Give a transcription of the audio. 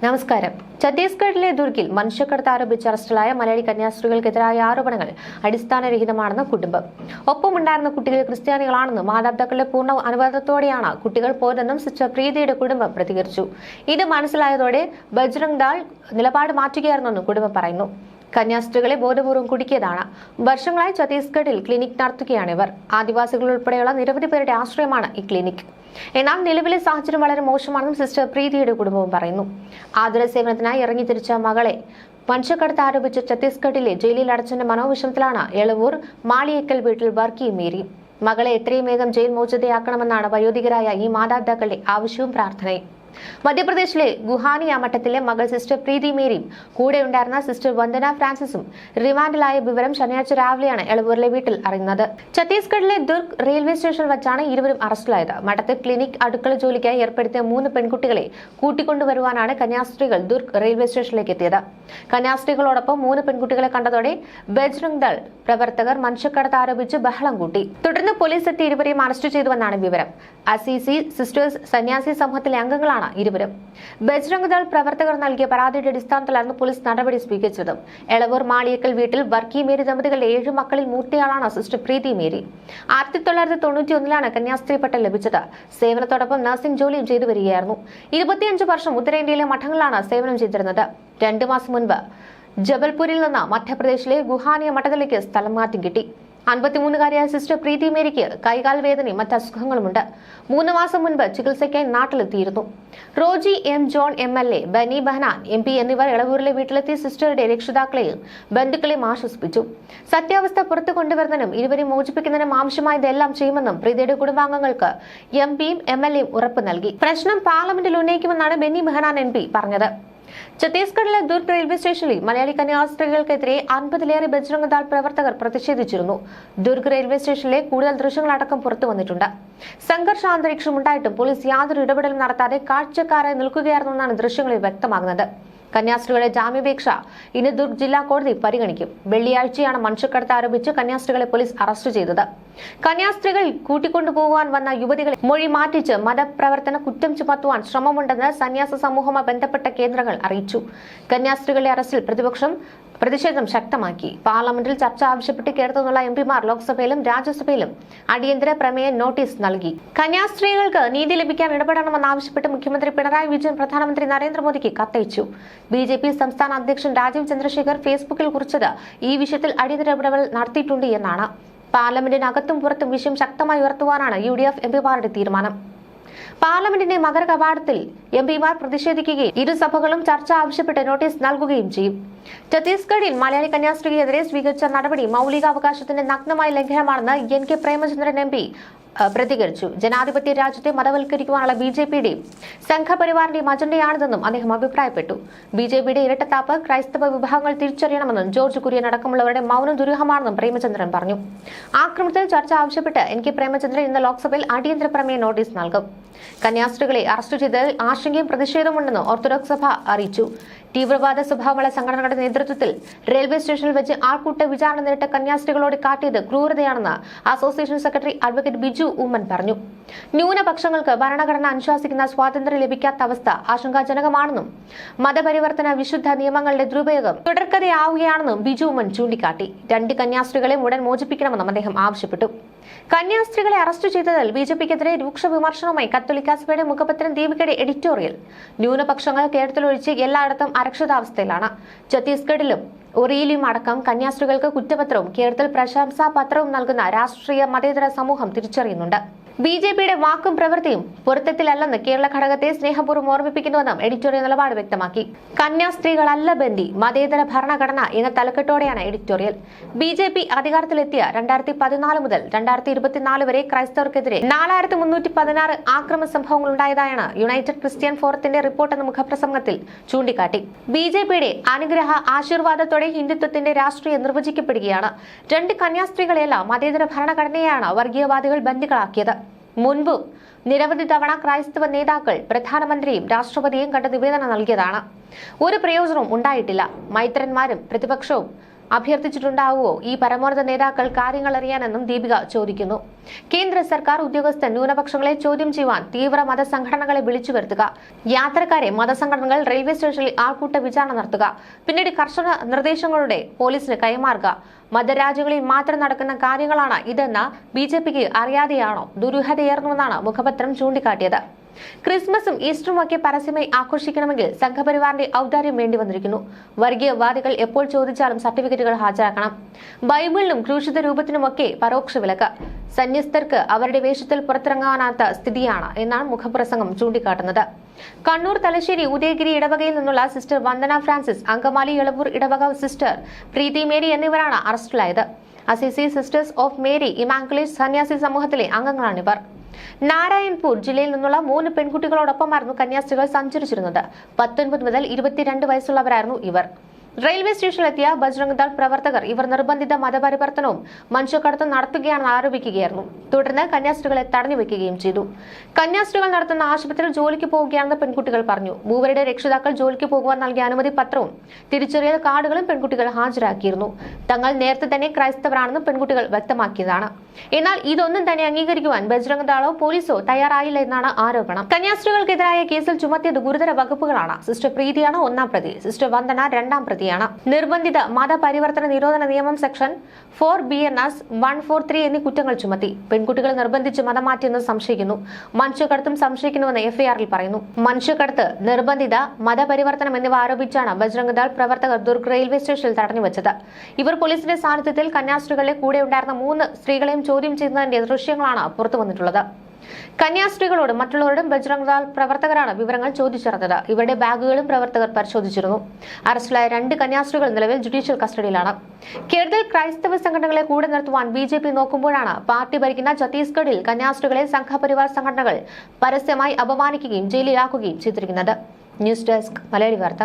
നമസ്കാരം. ഛത്തീസ്ഗഡിലെ ദുർഗിൽ മനുഷ്യക്കടത്ത് ആരോപിച്ച് അറസ്റ്റിലായ മലയാളി കന്യാസ്ത്രീകൾക്കെതിരായ ആരോപണങ്ങൾ അടിസ്ഥാനരഹിതമാണെന്ന് കുടുംബം. ഒപ്പമുണ്ടായിരുന്ന കുട്ടികൾ ക്രിസ്ത്യാനികളാണെന്നും മാതാപിതാക്കളുടെ പൂർണ്ണ അനുവാദത്തോടെയാണ് കുട്ടികൾ പോയതെന്നും സിസ്റ്റർ പ്രീതിയുടെ കുടുംബം പ്രതികരിച്ചു. ഇത് മനസ്സിലായതോടെ ബജ്രംഗ് ദൾ നിലപാട് മാറ്റുകയായിരുന്നെന്നും കുടുംബം പറയുന്നു. കന്യാസ്ത്രീകളെ ബോധപൂർവ്വം കുടുക്കിയതാണ്. വർഷങ്ങളായി ഛത്തീസ്ഗഡിൽ ക്ലിനിക് നടത്തുകയാണിവർ. ആദിവാസികൾ ഉൾപ്പെടെയുള്ള നിരവധി പേരുടെ ആശ്രയമാണ് ഈ ക്ലിനിക്. എന്നാൽ നിലവിലെ സാഹചര്യം വളരെ മോശമാണെന്നും സിസ്റ്റർ പ്രീതിയുടെ കുടുംബവും പറയുന്നു. ആതുര സേവനത്തിനായി ഇറങ്ങിത്തിരിച്ച മകളെ മനുഷ്യക്കടത്ത് ആരോപിച്ച് ഛത്തീസ്ഗഡിലെ ജയിലിൽ അടച്ചതിന്റെ മനോവിഷമത്തിലാണ് എളവൂർ മാളിയേക്കൽ വീട്ടിൽ വർക്കി മേരി. മകളെ എത്രയും വേഗം ജയിൽ മോചിതയാക്കണമെന്നാണ് വയോധികരായ ഈ മാതാപിതാക്കളുടെ ആവശ്യവും പ്രാർത്ഥനയും. മധ്യപ്രദേശിലെ ഗുഹാനിയ മഠത്തിലെ മകൾ സിസ്റ്റർ പ്രീതി മേരിയും കൂടെ ഉണ്ടായിരുന്ന സിസ്റ്റർ വന്ദന ഫ്രാൻസിസും റിമാൻഡിലായ വിവരം ശനിയാഴ്ച രാവിലെയാണ് എളവൂരിലെ വീട്ടിൽ അറിയുന്നത്. ഛത്തീസ്ഗഡിലെ ദുർഗ് റെയിൽവേ സ്റ്റേഷനിൽ വെച്ചാണ് ഇരുവരും അറസ്റ്റിലായത്. മഠത്തിൽ ക്ലിനിക് അടുക്കള ജോലിക്കായി ഏർപ്പെടുത്തിയ 3 പെൺകുട്ടികളെ കൂട്ടിക്കൊണ്ടുവരുവാനാണ് കന്യാസ്ത്രീകൾ ദുർഗ് റെയിൽവേ സ്റ്റേഷനിലേക്ക് എത്തിയത്. കന്യാസ്ത്രീകളോടൊപ്പം 3 പെൺകുട്ടികളെ കണ്ടതോടെ ബജ്രംഗ് ദൾ പ്രവർത്തകർ മനുഷ്യക്കടത്ത് ആരോപിച്ച് ബഹളം കൂട്ടി. തുടർന്ന് പോലീസ് എത്തി ഇരുവരെയും അറസ്റ്റ് ചെയ്തുവെന്നാണ് വിവരം. അസീസി സിസ്റ്റേഴ്സ് സന്യാസി സമൂഹത്തിലെ അംഗങ്ങളാണ് ഇരുവരും. ബജ്രംഗ് ദൾ പ്രവർത്തകർ നൽകിയ പരാതിയുടെ അടിസ്ഥാനത്തിലായിരുന്നു പോലീസ് നടപടി സ്വീകരിച്ചത്. എളവൂർ മാളിയേക്കൽ വീട്ടിൽ വർക്കി മേരി ദമ്പതികളുടെ 7 മക്കളിൽ മൂത്തയാളാണ് സിസ്റ്റർ പ്രീതി മേരി. 1991 കന്യാസ്ത്രീ പട്ടം ലഭിച്ചത്. സേവനത്തോടൊപ്പം നഴ്സിംഗ് ജോലിയും ചെയ്തു വരികയായിരുന്നു. 25 വർഷം ഉത്തരേന്ത്യയിലെ മഠങ്ങളിലാണ് സേവനം ചെയ്തിരുന്നത്. 2 മാസം മുൻപ് ജബൽപൂരിൽ നിന്ന് മധ്യപ്രദേശിലെ ഗുഹാനിയ മഠത്തിലേക്ക് സ്ഥലം മാറ്റം കിട്ടി. 53-കാരിയായ സിസ്റ്റർ പ്രീതി മേരിക്ക് കൈകാൽ വേദനയും മറ്റ് അസുഖങ്ങളുമുണ്ട്. 3 മാസം മുൻപ് ചികിത്സയ്ക്കായി നാട്ടിലെത്തിയിരുന്നു. റോജി എം ജോൺ MLA, ബനി ബഹനാൻ MP എന്നിവർ എളവൂരിലെ വീട്ടിലെത്തി സിസ്റ്ററുടെ രക്ഷിതാക്കളെയും ബന്ധുക്കളെയും ആശ്വസിപ്പിച്ചു. സത്യാവസ്ഥ പുറത്തു കൊണ്ടുവരുന്നതിനും ഇരുവരെയും മോചിപ്പിക്കുന്നതിനും ആവശ്യമായതെല്ലാം ചെയ്യുമെന്നും പ്രീതിയുടെ കുടുംബാംഗങ്ങൾക്ക് MPയും MLAയും ഉറപ്പ് നൽകി. പ്രശ്നം പാർലമെന്റിൽ ഉന്നയിക്കുമെന്നാണ് ബനി ബഹനാൻ MP പറഞ്ഞത്. ഛത്തീസ്ഗഡിലെ ദുർഗ് റെയിൽവേ സ്റ്റേഷനിൽ മലയാളി കന്യാസ്ത്രീകൾക്കെതിരെ 50-ലേറെ ബജ്രംഗ് ദൾ പ്രവർത്തകർ പ്രതിഷേധിച്ചിരുന്നു. ദുർഗ് റെയിൽവേ സ്റ്റേഷനിലെ കൂടുതൽ ദൃശ്യങ്ങളടക്കം പുറത്തു വന്നിട്ടുണ്ട്. സംഘർഷാന്തരീക്ഷം ഉണ്ടായിട്ടും പോലീസ് യാതൊരു ഇടപെടലും നടത്താതെ കാഴ്ചക്കാരായി നിൽക്കുകയായിരുന്നെന്നാണ് ദൃശ്യങ്ങളിൽ വ്യക്തമാകുന്നത്. കന്യാസ്ത്രീകളുടെ ജാമ്യാപേക്ഷ ഇന്ന് ദുർഗ് ജില്ലാ കോടതി പരിഗണിക്കും. വെള്ളിയാഴ്ചയാണ് മനുഷ്യക്കടത്ത് ആരോപിച്ച് കന്യാസ്ത്രീകളെ പോലീസ് അറസ്റ്റ് ചെയ്തത്. കന്യാസ്ത്രീകൾ കൂട്ടിക്കൊണ്ടുപോകാൻ വന്ന യുവതികളെ മൊഴി മാറ്റിച്ച് മതപ്രവർത്തന കുറ്റം ചുമത്തുവാൻ ശ്രമമുണ്ടെന്ന് സന്യാസ സമൂഹവുമായി ബന്ധപ്പെട്ട കേന്ദ്രങ്ങൾ അറിയിച്ചു. കന്യാസ്ത്രീകളുടെ അറസ്റ്റിൽ പ്രതിഷേധം ശക്തമാക്കി. പാർലമെന്റിൽ ചർച്ച ആവശ്യപ്പെട്ട് കേരളത്തിലുള്ള MPമാർ ലോക്സഭയിലും രാജ്യസഭയിലും അടിയന്തര പ്രമേയ നോട്ടീസ് നൽകി. കന്യാസ്ത്രീകൾക്ക് നീതി ലഭിക്കാൻ ഇടപെടണമെന്നാവശ്യപ്പെട്ട് മുഖ്യമന്ത്രി പിണറായി വിജയൻ പ്രധാനമന്ത്രി നരേന്ദ്രമോദിക്ക് കത്തയച്ചു. BJP സംസ്ഥാന അധ്യക്ഷൻ രാജീവ് ചന്ദ്രശേഖർ ഫേസ്ബുക്കിൽ കുറിച്ചത് ഈ വിഷയത്തിൽ അടിയന്തര ഇടപെടൽ നടത്തിയിട്ടുണ്ട് എന്നാണ്. പാർലമെന്റിനകത്തും പുറത്തും വിഷയം ശക്തമായി ഉയർത്തുവാനാണ് UDF MPമാരുടെ തീരുമാനം. പാർലമെന്റിന്റെ മകര കവാടത്തിൽ MPമാർ പ്രതിഷേധിക്കുകയും ഇരുസഭകളും ചർച്ച ആവശ്യപ്പെട്ട് നോട്ടീസ് നൽകുകയും ചെയ്യും. ഛത്തീസ്ഗഡിൽ മലയാളി കന്യാസ്ത്രീക്കെതിരെ സ്വീകരിച്ച നടപടി മൗലികാവകാശത്തിന്റെ നഗ്നമായ ലംഘനമാണെന്ന് NK പ്രേമചന്ദ്രൻ MP പ്രതികരിച്ചു. ജനാധിപത്യ രാജ്യത്തെ മതവൽക്കരിക്കുവാനുള്ള BJPയുടെയും സംഘപരിവാറിന്റെയും അജണ്ടയാണിതെന്നും അദ്ദേഹം അഭിപ്രായപ്പെട്ടു. BJPയുടെ ഇരട്ടത്താപ്പ് ക്രൈസ്തവ വിഭാഗങ്ങൾ തിരിച്ചറിയണമെന്നും ജോർജ് കുര്യൻ അടക്കമുള്ളവരുടെ മൗനം ദുരൂഹമാണെന്നും പ്രേമചന്ദ്രൻ പറഞ്ഞു. ആക്രമണത്തിൽ ചർച്ച ആവശ്യപ്പെട്ട് NK പ്രേമചന്ദ്രൻ ഇന്ന് ലോക്സഭയിൽ അടിയന്തര പ്രമേയ നോട്ടീസ് നൽകും. കന്യാസ്ത്രീകളെ അറസ്റ്റ് ചെയ്തതിൽ ആശങ്കയും പ്രതിഷേധമുണ്ടെന്ന് ഓർത്തഡോക്സ് സഭ അറിയിച്ചു. തീവ്രവാദ സ്വഭാവമുള്ള സംഘടനകളുടെ നേതൃത്വത്തിൽ റെയിൽവേ സ്റ്റേഷനിൽ വെച്ച് ആൾക്കൂട്ട വിചാരണ നേരിട്ട കന്യാസ്ത്രീകളോട് കാട്ടിയത് ക്രൂരതയാണെന്ന് association secretary advocate Biju Oommen പറഞ്ഞു. ന്യൂനപക്ഷങ്ങൾക്ക് ഭരണഘടന അനുശാസിക്കുന്ന സ്വാതന്ത്ര്യം ലഭിക്കാത്ത അവസ്ഥ ആശങ്കാജനകമാണെന്നും മതപരിവർത്തന വിശുദ്ധ നിയമങ്ങളുടെ ദുരുപയോഗം തുടർക്കഥയാവുകയാണെന്നും ബിജു ഉമ്മൻ ചൂണ്ടിക്കാട്ടി. 2 കന്യാസ്ത്രീകളെ ഉടൻ മോചിപ്പിക്കണമെന്നും അദ്ദേഹം ആവശ്യപ്പെട്ടു. കന്യാസ്ത്രീകളെ അറസ്റ്റ് ചെയ്തതിൽ BJPക്കെതിരെ രൂക്ഷ വിമർശനവുമായി കത്തോലിക്ക സഭയുടെ മുഖപത്രം ദീപികയുടെ എഡിറ്റോറിയൽ. ന്യൂനപക്ഷങ്ങൾ കേരളത്തിലൊഴിച്ച് എല്ലായിടത്തും അരക്ഷിതാവസ്ഥയിലാണ്. ഛത്തീസ്ഗഡിലും ഒറിയിലും അടക്കം കന്യാസ്ത്രീകൾക്ക് കുറ്റപത്രവും കേരളത്തിൽ പ്രശംസാ പത്രവും നൽകുന്ന രാഷ്ട്രീയ മതേതര സമൂഹം തിരിച്ചറിയുന്നുണ്ട്. BJPയുടെ വാക്കും പ്രവൃത്തിയും പൊരുത്തത്തിലല്ലെന്ന് കേരള ഘടകത്തെ സ്നേഹപൂർവ്വം ഓർമ്മിപ്പിക്കുന്നുവെന്നും എഡിറ്റോറിയൽ നിലപാട് വ്യക്തമാക്കി. കന്യാസ്ത്രീകളല്ല ബന്ദി, മതേതര ഭരണഘടന എന്ന തലക്കെട്ടോടെയാണ് എഡിറ്റോറിയൽ. BJP അധികാരത്തിലെത്തിയ 2014 മുതൽ 2024 വരെ ക്രൈസ്തവർക്കെതിരെ 4316 ആക്രമണ സംഭവങ്ങൾ ഉണ്ടായതായാണ് യുണൈറ്റഡ് ക്രിസ്ത്യൻ ഫോറത്തിന്റെ റിപ്പോർട്ട് എന്ന മുഖപ്രസംഗത്തിൽ ചൂണ്ടിക്കാട്ടി. BJPയുടെ അനുഗ്രഹ ആശീർവാദത്തോടെ ഹിന്ദുത്വത്തിന്റെ രാഷ്ട്രീയം നിർവചിക്കപ്പെടുകയാണ്. 2 കന്യാസ്ത്രീകളെയല്ല മതേതര ഭരണഘടനയാണ് വർഗീയവാദികൾ ബന്ദികളാക്കിയത്. മുൻപും നിരവധി തവണ ക്രൈസ്തവ നേതാക്കൾ പ്രധാനമന്ത്രിയും രാഷ്ട്രപതിയും കണ്ട് നിവേദനം നൽകിയതാണ്. ഒരു പ്രയോജനവും ഉണ്ടായിട്ടില്ല. മൈത്രന്മാരും പ്രതിപക്ഷവും അഭ്യർത്ഥിച്ചിട്ടുണ്ടാവുമോ ഈ പരമോന്നത നേതാക്കൾ കാര്യങ്ങൾ അറിയാനെന്നും ദീപിക ചോദിക്കുന്നു. കേന്ദ്ര സർക്കാർ ഉദ്യോഗസ്ഥൻ ന്യൂനപക്ഷങ്ങളെ ചോദ്യം ചെയ്യുവാൻ തീവ്ര മതസംഘടനകളെ വിളിച്ചു വരുത്തുക, യാത്രക്കാരെ മതസംഘടനകൾ റെയിൽവേ സ്റ്റേഷനിൽ ആൾക്കൂട്ട വിചാരണ നടത്തുക, പിന്നീട് കർശന നിർദ്ദേശങ്ങളുടെ പോലീസിന് കൈമാറുക, മതരാജ്യങ്ങളിൽ മാത്രം നടക്കുന്ന കാര്യങ്ങളാണ് ഇതെന്ന് BJPക്ക് അറിയാതെയാണോ ദുരൂഹതയേറുന്നുവെന്നാണ് മുഖപത്രം ചൂണ്ടിക്കാട്ടിയത്. ക്രിസ്മസും ഈസ്റ്ററും ഒക്കെ പരസ്യമായി ആഘോഷിക്കണമെങ്കിൽ സംഘപരിവാറിന്റെ ഔദാര്യം വേണ്ടിവന്നിരിക്കുന്നു. വർഗീയവാദികൾ എപ്പോൾ ചോദിച്ചാലും സർട്ടിഫിക്കറ്റുകൾ ഹാജരാക്കണം. ബൈബിളിനും ക്രൂശിത രൂപത്തിനുമൊക്കെ പരോക്ഷ വിലക്ക്. സന്യസ്തർക്ക് അവരുടെ വേഷത്തിൽ പുറത്തിറങ്ങാനാത്ത സ്ഥിതിയാണ് എന്നാണ് മുഖപ്രസംഗം ചൂണ്ടിക്കാട്ടുന്നത്. കണ്ണൂർ, തലശ്ശേരി, ഉദയഗിരി ഇടവകയിൽ നിന്നുള്ള സിസ്റ്റർ വന്ദന ഫ്രാൻസിസ്, അങ്കമാലി എളവൂർ ഇടവക സിസ്റ്റർ പ്രീതി മേരി എന്നിവരാണ് അറസ്റ്റിലായത്. Assisi sisters of Mary immaculate സന്യാസി സമൂഹത്തിലെ അംഗങ്ങളാണിവർ. നാരായൺപൂർ ജില്ലയിൽ നിന്നുള്ള 3 പെൺകുട്ടികളോടൊപ്പമായിരുന്നു കന്യാസ്ത്രീകൾ സഞ്ചരിച്ചിരുന്നത്. 19 മുതൽ 22 വയസ്സുള്ളവരായിരുന്നു ഇവർ. റെയിൽവേ സ്റ്റേഷനിലെത്തിയ ബജ്രംഗ് ദൾ പ്രവർത്തകർ ഇവർ നിർബന്ധിത മതപരിവർത്തനവും മനുഷ്യക്കടത്തും നടത്തുകയാണെന്ന് ആരോപിക്കുകയായിരുന്നു. തുടർന്ന് കന്യാസ്ത്രീകളെ തടഞ്ഞുവെക്കുകയും ചെയ്തു. കന്യാസ്ത്രീകൾ നടത്തുന്ന ആശുപത്രിയിൽ ജോലിക്ക് പോവുകയാണെന്ന് പെൺകുട്ടികൾ പറഞ്ഞു. മൂവരുടെ രക്ഷിതാക്കൾ ജോലിക്ക് പോകുവാൻ നൽകിയ അനുമതി പത്രവും തിരിച്ചറിയൽ കാർഡുകളും പെൺകുട്ടികൾ ഹാജരാക്കിയിരുന്നു. തങ്ങൾ നേരത്തെ തന്നെ ക്രൈസ്തവരാണെന്ന് പെൺകുട്ടികൾ വ്യക്തമാക്കിയതാണ്. എന്നാൽ ഇതൊന്നും തന്നെ അംഗീകരിക്കുവാൻ ബജ്രംഗ് ദളോ പോലീസോ തയ്യാറായില്ല എന്നാണ് ആരോപണം. കന്യാസ്ത്രീകൾക്കെതിരായ കേസിൽ ചുമത്തിയത് ഗുരുതര വകുപ്പുകളാണ്. സിസ്റ്റർ പ്രീതിയാണ് 1-ാം പ്രതി, സിസ്റ്റർ വന്ദന 2-ാം പ്രതി. നിർബന്ധിത മതപരിവർത്തന നിരോധന നിയമം സെക്ഷൻ 4 BNS 143 എന്നീ കുറ്റങ്ങൾ ചുമത്തി. പെൺകുട്ടികൾ നിർബന്ധിച്ച് മതം മാറ്റിയെന്ന് സംശയിക്കുന്നു. മനുഷ്യക്കടത്തും സംശയിക്കുന്നുവെന്ന് FIR-ൽ പറയുന്നു. മനുഷ്യക്കടത്ത്, നിർബന്ധിത മതപരിവർത്തനം എന്നിവ ആരോപിച്ചാണ് ബജ്രംഗ് ദൾ പ്രവർത്തകർ ദുർഗ് റെയിൽവേ സ്റ്റേഷനിൽ തടഞ്ഞുവെച്ചത്. ഇവർ പോലീസിന്റെ സാന്നിധ്യത്തിൽ കന്യാസ്ത്രീകളെ കൂടെ ഉണ്ടായിരുന്ന 3 സ്ത്രീകളെയും ചോദ്യം ചെയ്യുന്നതിന്റെ ദൃശ്യങ്ങളാണ് പുറത്തുവന്നിട്ടുള്ളത്. കന്യാസ്ത്രീകളോടും മറ്റുള്ളവരോടും ബജ്രംഗ് ദൾ പ്രവർത്തകരാണ് വിവരങ്ങൾ ചോദിച്ചറിഞ്ഞത്. ഇവരുടെ ബാഗുകളും പ്രവർത്തകർ പരിശോധിച്ചിരുന്നു. അറസ്റ്റിലായ 2 കന്യാസ്ത്രീകൾ നിലവിൽ ജുഡീഷ്യൽ കസ്റ്റഡിയിലാണ്. കേരളത്തിൽ ക്രൈസ്തവ സംഘടനകളെ കൂടെ നിർത്തുവാൻ BJP നോക്കുമ്പോഴാണ് പാർട്ടി ഭരിക്കുന്ന ഛത്തീസ്ഗഡിൽ കന്യാസ്ത്രീകളെ സംഘപരിവാർ സംഘടനകൾ പരസ്യമായി അപമാനിക്കുകയും ജയിലിലാക്കുകയും ചെയ്തിരിക്കുന്നത്. ന്യൂസ് ഡെസ്ക്, മലയാളി വാർത്ത.